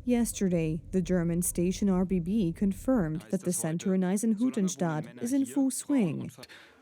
Yesterday, the German station RBB confirmed that the center in Eisenhüttenstadt is in full swing.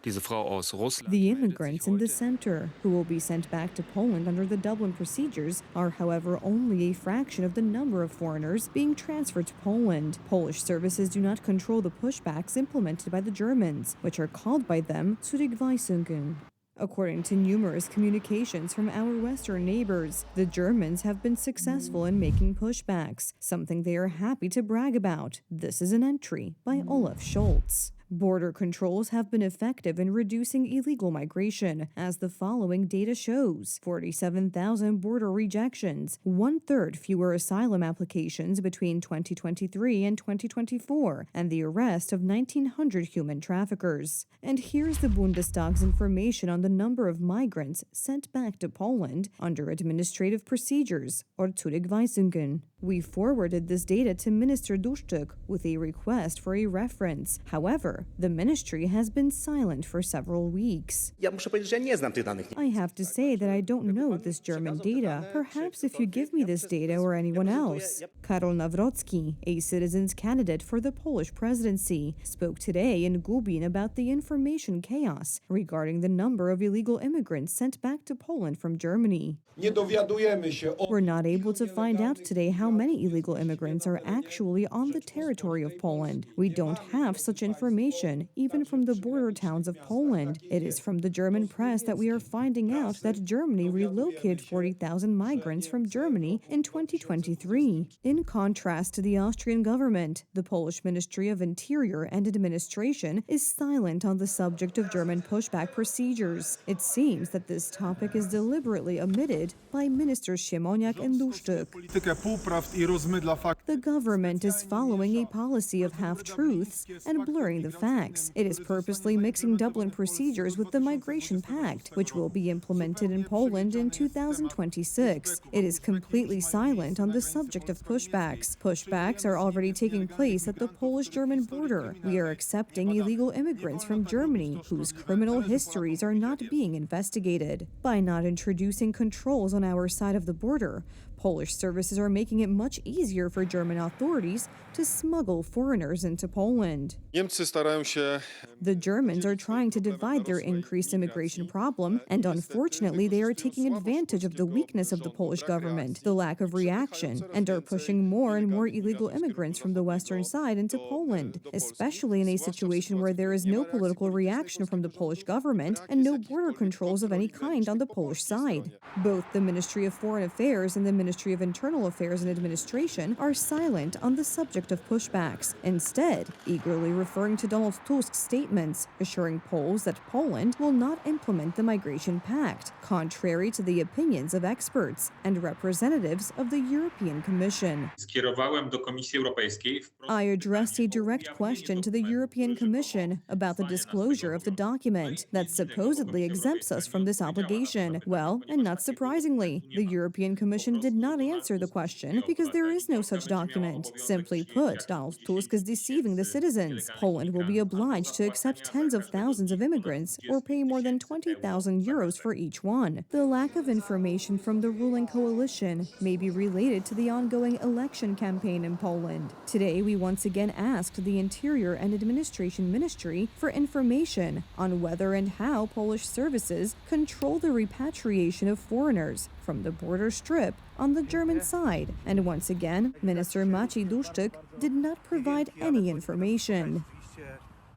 The immigrants in the center, who will be sent back to Poland under the Dublin procedures, are however only a fraction of the number of foreigners being transferred to Poland. Polish services do not control the pushbacks implemented by the Germans, which are called by them Zurückweisungen. According to numerous communications from our Western neighbors, the Germans have been successful in making pushbacks, something they are happy to brag about. This is an entry by Olaf Scholz. Border controls have been effective in reducing illegal migration, as the following data shows: 47,000 border rejections, 1/3 fewer asylum applications between 2023 and 2024, and the arrest of 1,900 human traffickers. And here's the Bundestag's information on the number of migrants sent back to Poland under administrative procedures, or Zurückweisungen. We forwarded this data to Minister Duszczyk with a request for a reference. However, the ministry has been silent for several weeks. I have to say that I don't know this German data. Perhaps if you give me this data or anyone else. Karol Nawrocki, a citizens candidate for the Polish presidency, spoke today in Gubin about the information chaos regarding the number of illegal immigrants sent back to Poland from Germany. We're not able to find out today how many illegal immigrants are actually on the territory of Poland. We don't have such information, even from the border towns of Poland. It is from the German press that we are finding out that Germany relocated 40,000 migrants from Germany in 2023. In contrast to the Austrian government, the Polish Ministry of Interior and Administration is silent on the subject of German pushback procedures. It seems that this topic is deliberately omitted by Ministers Siemoniak and Duszczyk. The government is following a policy of half-truths and blurring the facts. It is purposely mixing Dublin procedures with the Migration Pact, which will be implemented in Poland in 2026. It is completely silent on the subject of pushbacks. Pushbacks are already taking place at the Polish-German border. We are accepting illegal immigrants from Germany whose criminal histories are not being investigated. By not introducing controls on our side of the border, Polish services are making it much easier for German authorities to smuggle foreigners into Poland. The Germans are trying to divide their increased immigration problem, and unfortunately they are taking advantage of the weakness of the Polish government, the lack of reaction, and are pushing more and more illegal immigrants from the western side into Poland, especially in a situation where there is no political reaction from the Polish government and no border controls of any kind on the Polish side. Both the Ministry of Foreign Affairs and the Ministry of Internal Affairs and Administration are silent on the subject of pushbacks, instead eagerly referring to Donald Tusk's statements, assuring Poles that Poland will not implement the Migration Pact, contrary to the opinions of experts and representatives of the European Commission. I addressed a direct question to the European Commission about the disclosure of the document that supposedly exempts us from this obligation. Well, and not surprisingly, the European Commission did not answer the question because there is no such document. Simply put, Donald Tusk is deceiving the citizens. Poland will be obliged to accept tens of thousands of immigrants or pay more than 20,000 euros for each one. The lack of information from the ruling coalition may be related to the ongoing election campaign in Poland. Today, we once again asked the Interior and Administration Ministry for information on whether and how Polish services control the repatriation of foreigners from the border strip on the German side. And once again, Minister Maciej Duszczyk did not provide any information.